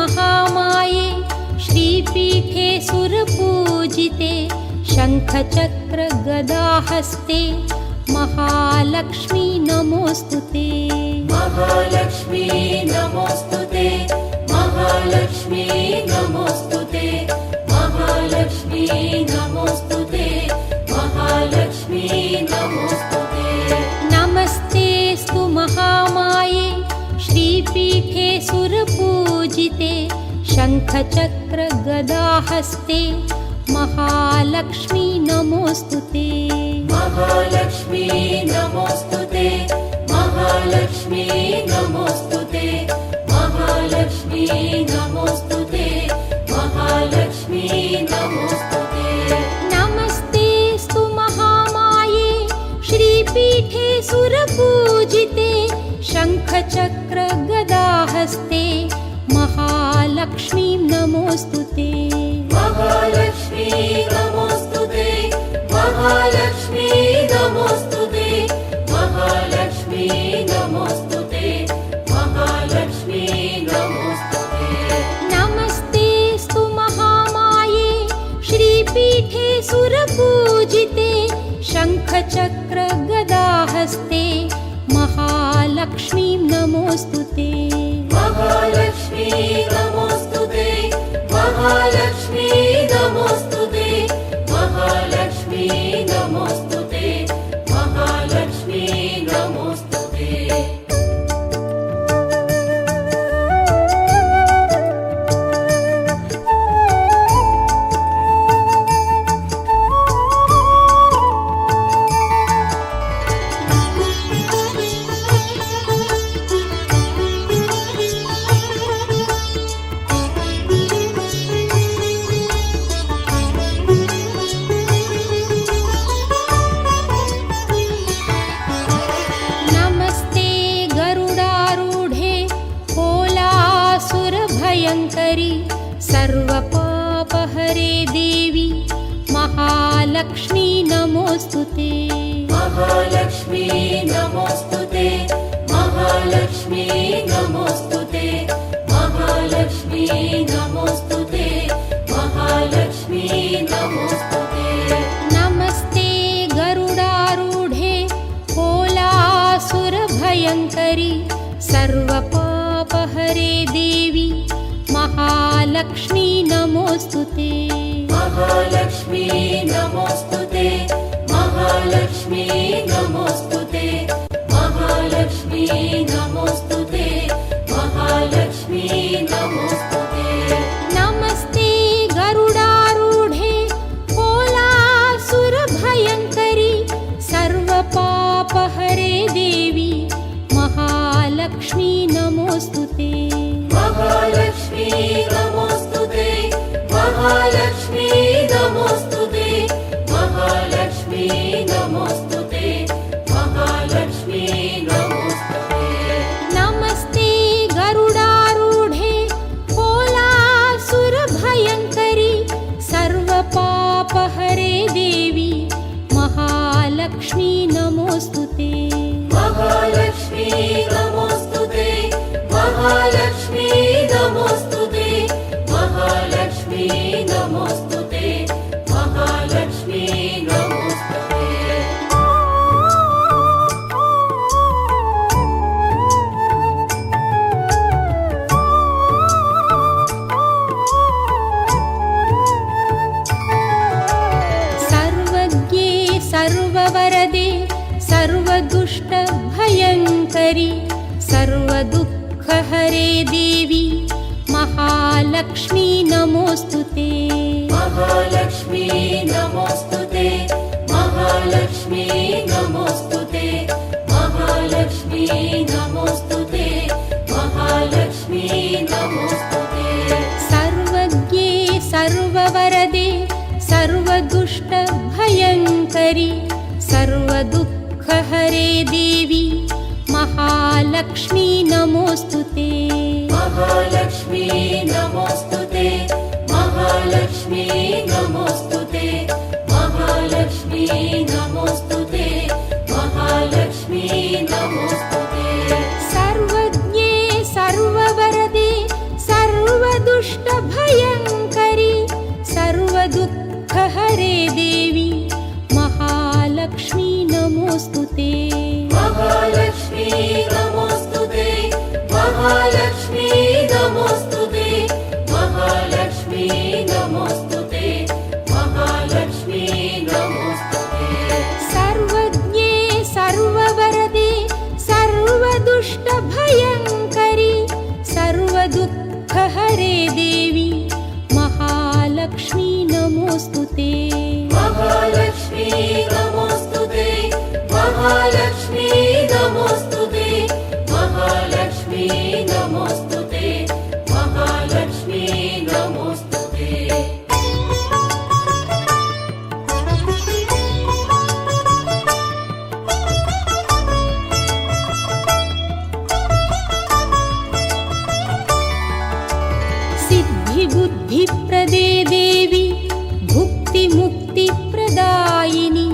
महामाये श्रीपीठे सुरपूजिते शङ्खचक्र गदाहस्ते महालक्ष्मी नमोस्तुते। महालक्ष्मी नमोस्तुते, महालक्ष्मी नमोस्तुते, महालक्ष्मी नमोस्तुते, महालक्ष्मी नमोस्तुते। नमस्तेस्तु महामाये श्रीपीठे सुरपूजिते शङ्खचक्र गदाहस्ते महालक्ष्मी नमोस्तुते। महालक्ष्मी नमोस्तुते, महालक्ष्मी नमोस्तुते, महालक्ष्मी नमोस्तुते, महालक्ष्मी नमोस्तुते। नमस्तेस्तु महामाये श्रीपीठे सुरपूजिते शङ्खचक्र गदाहस्ते महालक्ष्मी नमोस्तुते। महालक्ष्मी नमोस्तुते, महालक्ष्मी नमोस्तुते, महालक्ष्मी नमोस्तुते, महालक्ष्मी नमोस्तुते। नमस्तेस्तु महामाये श्रीपीठे सुरपूजिते शङ्खचक्र गदाहस्ते महालक्ष्मी नमोस्तुते। महालक्ष्मी नमोस्तुते, महालक्ष्मी नमोस्तुते, महालक्ष्मी नमोस्तुते, महालक्ष्मी नमोस्तुते। नमस्ते गरुडारूढे कोलासुरभयङ्करि सर्वपापहरे देवी महालक्ष्मी नमोस्तुते। महालक्ष्मी नमोस्तुते, महालक्ष्मी नमोस्तुते, महालक्ष्मी नमोस्तुते, महालक्ष्मी नमोस्तुते। नमस्ते गरुडारूढे कोलासुरभयङ्करि सर्वपापहरे देवी महालक्ष्मी नमोस्तुते। महालक्ष्मी नमोस्तुते, महालक्ष्मी नमोस्तुते, महालक्ष्मी नमोस्तुते, महालक्ष्मी नमोस्तुते। नमस्ते गरुडारूढे कोलासुरभयङ्करि सर्वपापहरे देवी महालक्ष्मी नमोस्तुते। महालक्ष्मी नमोस्तुते, महालक्ष्मी नमोस्तुते, महालक्ष्मी नमोस्तुते, महालक्ष्मी नमोस्तुते। नमस्ते गरुडारूढे कोलासुरभयङ्करि सर्वपापहरे देवी महालक्ष्मी नमोस्तुते। महालक्ष्मी नमोस्तुते, महालक्ष्मी नमोस्तुते, महालक्ष्मी नमोस्तुते, महालक्ष्मी नमोस्तुते। सर्वज्ञे सर्ववरदे सर्वदुष्टभयङ्करि सर्वदुःखहरे देवी महालक्ष्मी नमोस्तुते। महालक्ष्मी नमोस्तुते, महालक्ष्मी नमोस्तुते, महालक्ष्मी नमोस्तुते, महालक्ष्मी नमोस्तुते। सर्वज्ञे सर्ववरदे सर्वदुष्टभयङ्करि सर्वदुःखहरे देवी महालक्ष्मी नमोस्तुते। महालक्ष्मी नमोस्तुते, महालक्ष्मी नमोस्तुते, महालक्ष्मी नमोस्तुते, महालक्ष्मी नमोस्तुते। सर्वज्ञे सर्ववरदे सर्व नमोऽस्तु ते महालक्ष्मी नमोऽस्तु ते महालक्ष्मी नमोऽस्तु ते सर्वज्ञे सर्ववरदे सर्वदुष्टभयङ्करि सर्वदुःखहरे देवी महालक्ष्मी नमोऽस्तु ते महालक्ष्मी नमोऽस्तु ते महालक्ष्मी नमोऽस्तु ते महालक्ष्मी नमोऽस्तु ते महालक्ष्मी नमोऽस्तु ते सिद्धिबुद्धिप्रदे देवी भुक्तिमुक्तिप्रदायिनि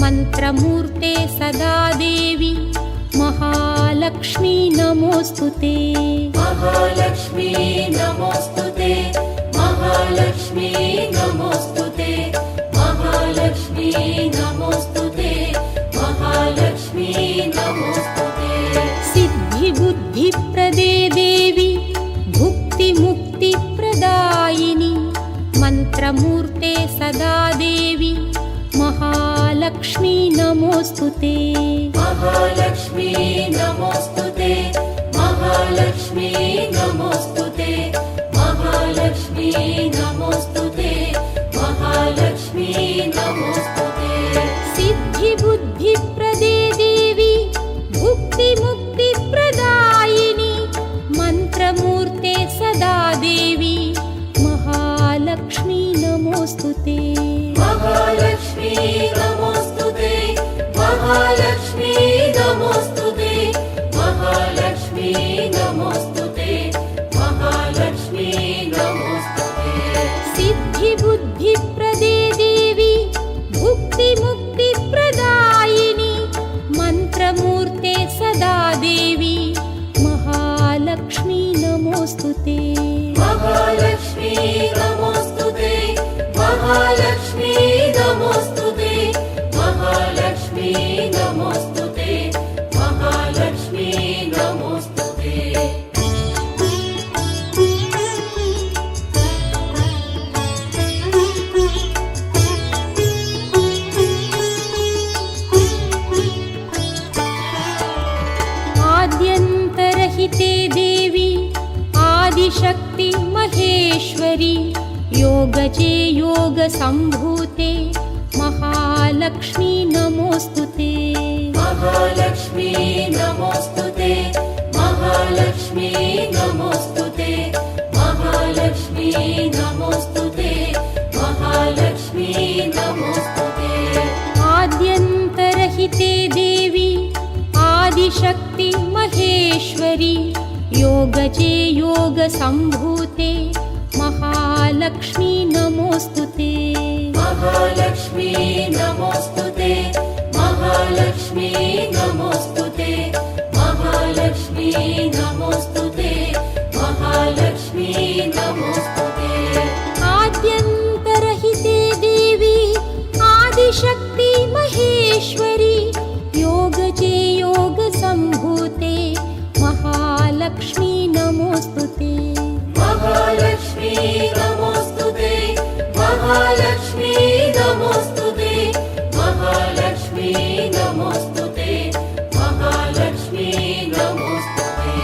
मन्त्रमूर्ते सदा देवी महालक्ष्मी नमोऽस्तु ते महालक्ष्मी नमोऽस्तु ते महालक्ष्मी नमोऽस्तु ते महालक्ष्मी नमोऽस्तु ते महालक्ष्मी नमोऽस्तु ते सिद्धिबुद्धिप्रदे देवी भुक्तिमुक्तिप्रदायिनि मन्त्रमूर्ते सदा देवी महालक्ष्मी नमोऽस्तु ते महालक्ष्मी नमोऽस्तु ते महालक्ष्मी नमोऽस्तु ते महालक्ष्मी नमोऽस्तु ते महालक्ष्मी नमोऽस्तु ते सिद्धिबुद्धिप्रदे देवी भुक्तिमुक्तिप्रदायिनि मन्त्रमूर्ते सदा देवी महालक्ष्मी नमोऽस्तु ते महालक्ष्मी नमोऽस्तु ते महालक्ष्मी नमोऽस्तु ते महालक्ष्मी नमोऽस्तु ते महालक्ष्मी नमोऽस्तु ते सिद्धिबुद्धिप्रदे देवी भुक्तिमुक्तिप्रदायिनि मन्त्रमूर्ते सदा देवी महालक्ष्मी नमोऽस्तु ते महालक्ष्मी नमोऽस्तु ते महालक्ष्मी नमोऽस्तु ते महालक्ष्मी नमोऽस्तु ते महालक्ष्मी नमोऽस्तु ते आद्यन्तरहिते देवी आदिशक्ति महेश्वरी योगजे योगसम्भूते महालक्ष्मी नमोऽस्तु ते महालक्ष्मी नमोऽस्तु ते महालक्ष्मी नमोऽस्तु ते महालक्ष्मी नमोऽस्तु ते महालक्ष्मी नमोऽस्तु ते आद्यन्तरहिते देवी आदिशक्ति महेश्वरी योगजे योगसम्भूते महालक्ष्मी नमोऽस्तु ते महालक्ष्मी नमोऽस्तु ते महालक्ष्मी नमोऽस्तु ते महालक्ष्मी नमोऽस्तु ते महालक्ष्मी नमोऽस्तु ते आद्यन्तरहिते देवी आदिशक्ति महेश्वरी योगजे योगसम्भूते महालक्ष्मी नमोऽस्तु ते महालक्ष्मी नमोऽस्तु ते महालक्ष्मी नमोऽस्तु ते महालक्ष्मी नमोऽस्तु ते महालक्ष्मी नमोऽस्तु ते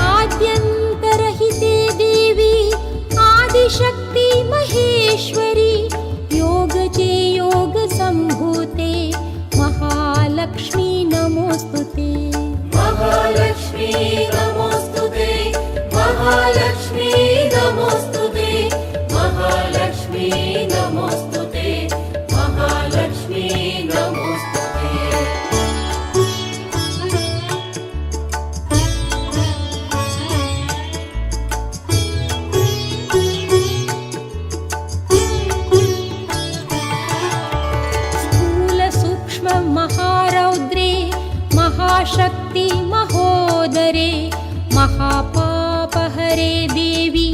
आद्यन्तरहिते देवी आदिशक्ति महेश्वरी योगजे योगसम्भूते महालक्ष्मी नमोऽस्तु ते महालक्ष्मी नमोऽस्तु ते महालक्ष्मी नमोऽस्तु ते महालक्ष्मी नमोऽस्तु ते महालक्ष्मी नमोऽस्तु ते महारौद्रे महाशक्ति महोदरे महापापहरे देवी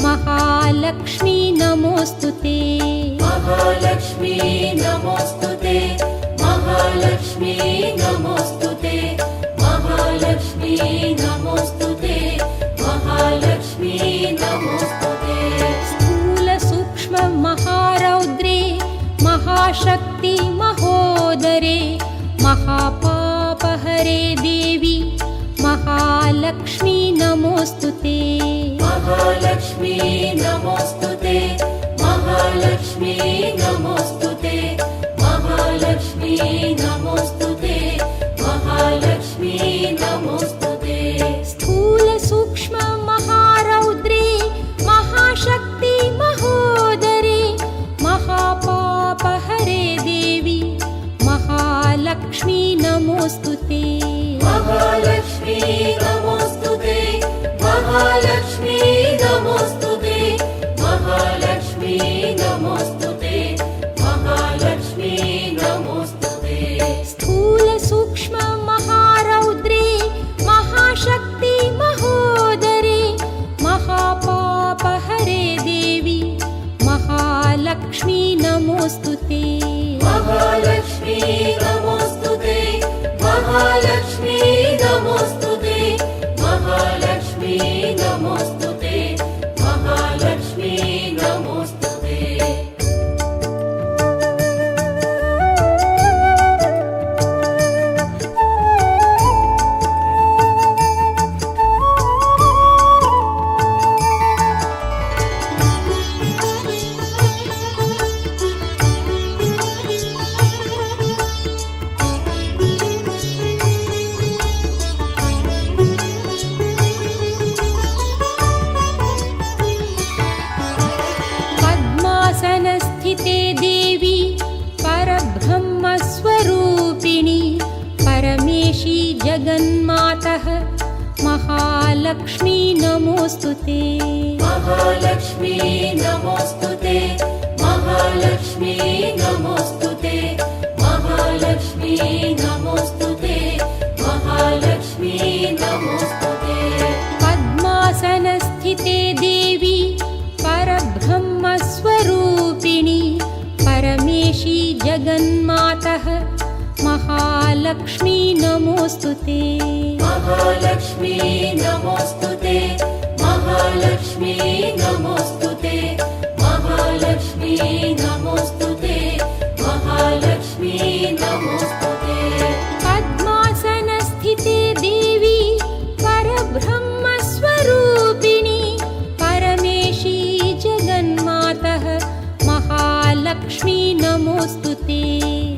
महालक्ष्मी नमोऽस्तु ते महालक्ष्मी नमोऽस्तु ते महालक्ष्मी नमोऽस्तु ते महालक्ष्मी नमोऽस्तु ते महालक्ष्मी नमोस्तुते स्थूलसूक्ष्ममहारौद्रे महाशक्ति महोदरे महापापहरे देवी महालक्ष्मी नमोस्तुते महालक्ष्मी नमोस्तुते महालक्ष्मी नमोस्तुते महालक्ष्मी नमोस्तुते महालक्ष्मी नमोस्तुते स्थूलसूक्ष्ममहारौद्रे महाशक्ति महोदरे महापापहरे देवी महालक्ष्मी नमोस्तुते महालक्ष्मी नमोस्तुते महालक्ष्मी नमोस्तुते महालक्ष्मी नमोस्तुते महालक्ष्मी नमोस्तुते स्थूलसूक्ष्ममहारौद्रे महाशक्ति महोदरे महापापहरे देवी महालक्ष्मी नमोस्तुते महालक्ष्मी नमोस्तुते महालक्ष्मी नमोस्तुते महालक्ष्मी नमोस्तुते महालक्ष्मी नमोस्तुते पद्मासनस्थिते देवी परब्रह्मस्वरूपिणी परमेशी जगन्मातः महालक्ष्मी नमोस्तुते महालक्ष्मी नमोस्तुते महालक्ष्मी नमोस्तुते महालक्ष्मी नमोस्तुते महालक्ष्मी नमोस्तुते पद्मासनस्थिते देवी परब्रह्मस्वरूपिणी परमेशी जगन्मातः महालक्ष्मी नमोस्तुते महालक्ष्मी नमोस्तुते महालक्ष्मी नमोस्तुते महालक्ष्मी नमोस्तुते महालक्ष्मी नमोस्तुते पद्मासनस्थिते देवी परब्रह्मस्वरूपिणी परमेशी जगन्मातः महालक्ष्मी नमोस्तुते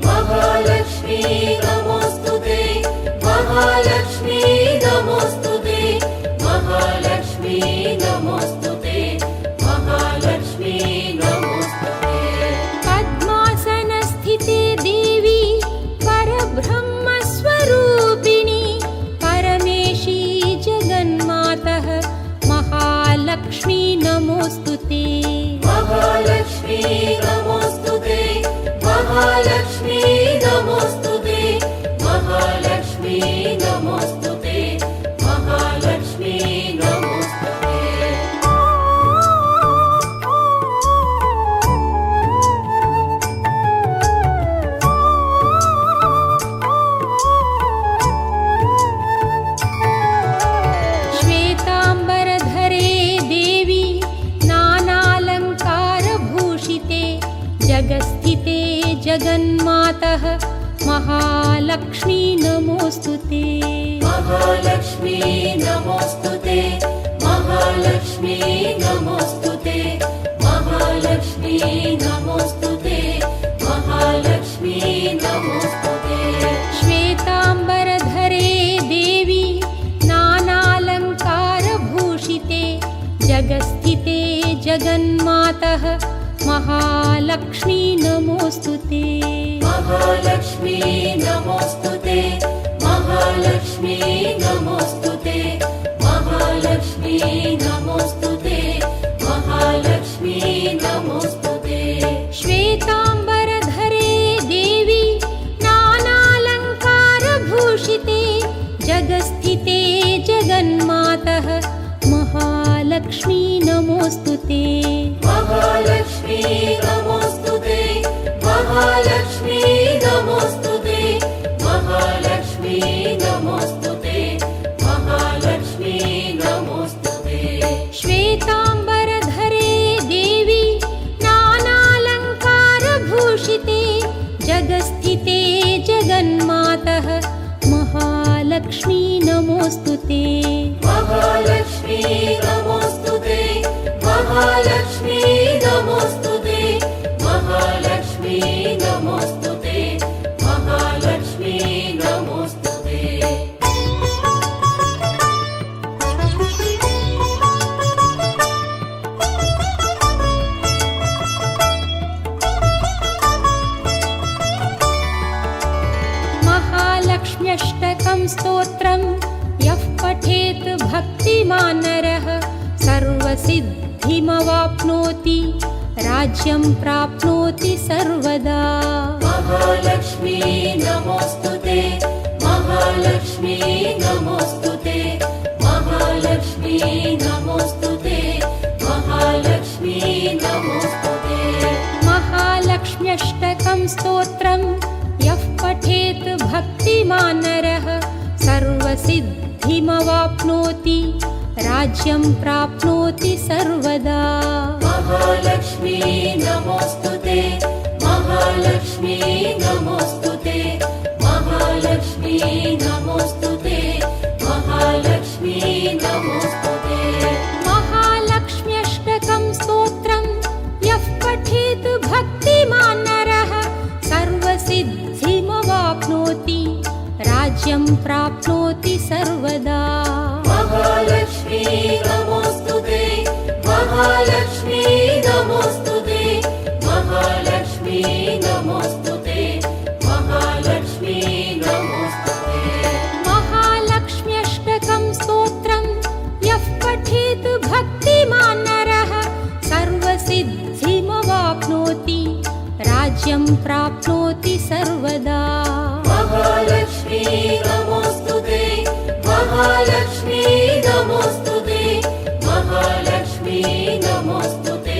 महालक्ष्मी नमोस्तुते महालक्ष्मी नमोस्तुते महालक्ष्मी नमोस्तुते महालक्ष्मी नमोस्तुते पद्मासनस्थिते देवी परब्रह्मस्वरूपिणी परमेशी जगन्मातः महालक्ष्मी नमोस्तुते महालक्ष्मी नमोस्तुते महालक्ष्मी नमोस्तुते महालक्ष्मी नमोस्तुते महालक्ष्मी नमोस्तुते श्वेताम्बरधरे देवी नानालङ्कारभूषिते जगस्थिते जगन्मातः महालक्ष्मी नमोस्तुते महालक्ष्मी नमोस्तुते महालक्ष्मी नमोस्तुते महालक्ष्मी नमोस्तुते महालक्ष्मी नमोस्तुते श्वेताम्बरधरे देवी नानालङ्कारभूषिते जगस्थिते जगन्मातः महालक्ष्मी नमोस्तुते महालक्ष्मी नमोस्तुते महालक्ष्मी नमोस्तुते महालक्ष्मी नमोस्तुते महालक्ष्मी नमोस्तुते श्वेताम्बरधरे देवी नानालङ्कारभूषिते जगस्थिते जगन्मातः महालक्ष्मी नमोस्तुते महालक्ष्मी नमोस्तुते महालक्ष्मी नमोस्तुते महालक्ष्मी नमोस्तुते महालक्ष्मी नमोस्तुते महालक्ष्मी नमोऽस्तु ते महालक्ष्मी नमोऽस्तु ते महालक्ष्मी नमोऽस्तु ते महालक्ष्मी नमोऽस्तु ते महालक्ष्मी नमोऽस्तु ते महालक्ष्म्यष्टकं स्तोत्रं यः पठेत् भक्तिमान् नरः सर्वसिद्धिमवाप्नोति राज्यं प्राप्नोति सर्वदा महालक्ष्मी नमोऽस्तु ते महालक्ष्मी नमोऽस्तु ते महालक्ष्मी नमोऽस्तु ते महालक्ष्मी नमोऽस्तु ते महालक्ष्म्यष्टकं स्तोत्रं यः पठेत् भक्तिमान् नरः सर्वसिद्धिमवाप्नोति राज्यं प्राप्नोति सर्वदा महालक्ष्मी नमोऽस्तु ते महालक्ष्मी नमोऽस्तु ते महालक्ष्मी नमोऽस्तु ते महालक्ष्मी नमोऽस्तु ते महालक्ष्म्यष्टकं स्तोत्रं यः पठेत् भक्तिमान् नरः सर्वसिद्धिमवाप्नोति राज्यं प्राप्नोति सर्वदा महालक्ष्मी नमोऽस्तु ते महालक्ष्मी नमोऽस्तु ते महालक्ष्मी नमोऽस्तु ते महालक्ष्मी नमोऽस्तु ते महालक्ष्म्यष्टकं स्तोत्रं यः पठेत् भक्तिमान् नरः सर्वसिद्धिमवाप्नोति राज्यं प्राप्नोति सर्वदा महालक्ष्मी नमोऽस्तु ते महालक्ष्मी नमोऽस्तु ते महालक्ष्मी नमोऽस्तु ते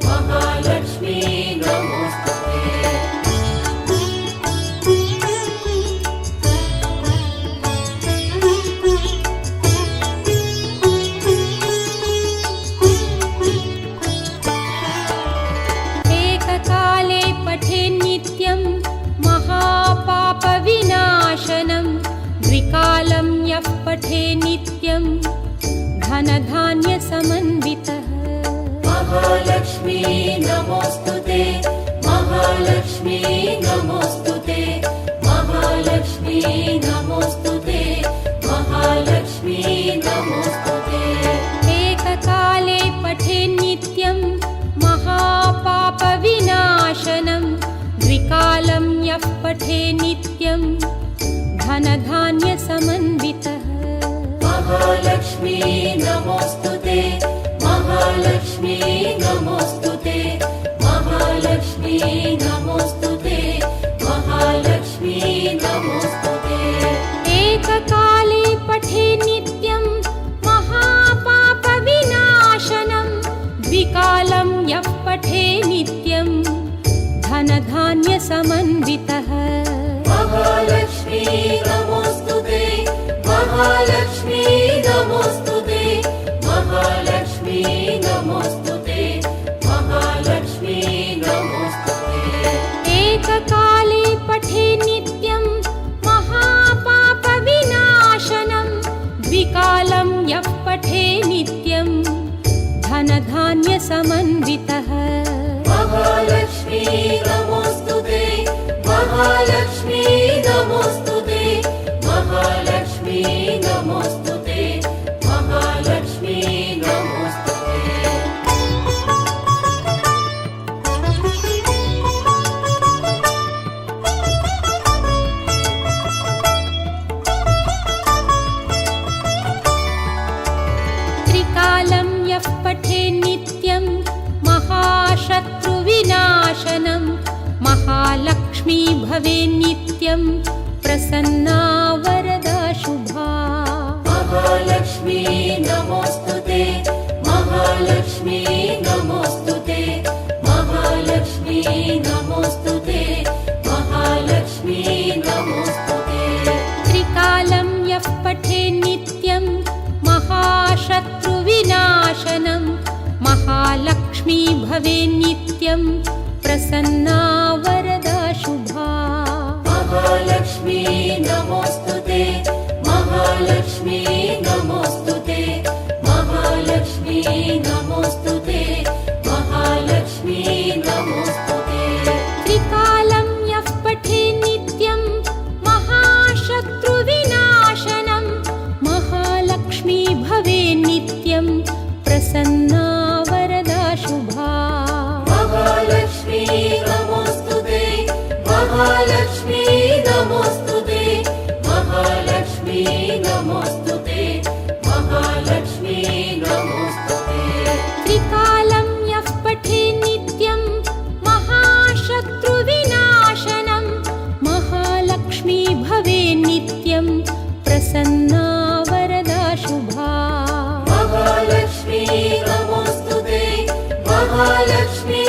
महालक्ष्मी नमोऽस्तु ते एककाले पठेन्नित्यं महापापविनाशनं द्विकालं यः पठेन्नित्यं धनधान्यसमन्वितः महालक्ष्मी नमोऽस्तु ते महालक्ष्मी नमोऽस्तु ते महालक्ष्मी नमोऽस्तु ते महालक्ष्मी नमोऽस्तु ते एककाले पठेन्नित्यं महापापविनाशनं द्विकालं यः पठेन्नित्यं धनधान्यसमन्वितः महालक्ष्मी नमोऽस्तु ते महालक्ष्मी नमोऽस्तु ते महालक्ष्मी नमोऽस्तु ते महालक्ष्मी नमोऽस्तु ते एककाले पठेन्नित्यं महापापविनाशनं द्विकालं यः पठेन्नित्यं धनधान्यसमन्वितः महालक्ष्मी नमोऽस्तु ते महालक्ष्मी नमोऽस्तु ते महालक्ष्मी नमोऽस्तु ते महालक्ष्मी नमोऽस्तु ते एककाले पठेन्नित्यं महापापविनाशनं द्विकालं यः पठेन्नित्यं धनधान्यसमन्वितः महालक्ष्मी नमोऽस्तु ते महालक्ष्मी नमोऽस्तु ते महालक्ष्मी नमोऽस्तु ते महालक्ष्मी नमोऽस्तु ते त्रिकालं यः पठेन्नित्यं महाशत्रुविनाशनं महालक्ष्मी भवेन्नित्यं प्रसन्ना वरदा शुभा महालक्ष्मी नमोऽस्तु ते महालक्ष्मी नमोऽस्तु ते महालक्ष्मी नमोऽस्तु ते महालक्ष्मी नमोऽस्तु ते त्रिकालं यः पठेन्नित्यं महाशत्रुविनाशनं महालक्ष्मी भवेन्नित्यं प्रसन्ना वरदा शुभा महालक्ष्मी नमोऽस्तु ते महालक्ष्मी नमोस्तुते महालक्ष्मी नमोस्तुते महालक्ष्मी नमोस्तुते त्रिकालं यः पठे नित्यं महाशत्रुविनाशनं महालक्ष्मी भवे नित्यं प्रसन्ना वरदा शुभा महालक्ष्मी नमोस्तुते महालक्ष्मी नमोस्तुते महालक्ष्मी नमोस्तुते महालक्ष्मी नमोस्तुते त्रिकालं यः पठे नित्यं महाशत्रुविनाशनं महालक्ष्मी भवे नित्यं प्रसन्ना वरदा शुभा महालक्ष्मी नमोस्तुते महालक्ष्मी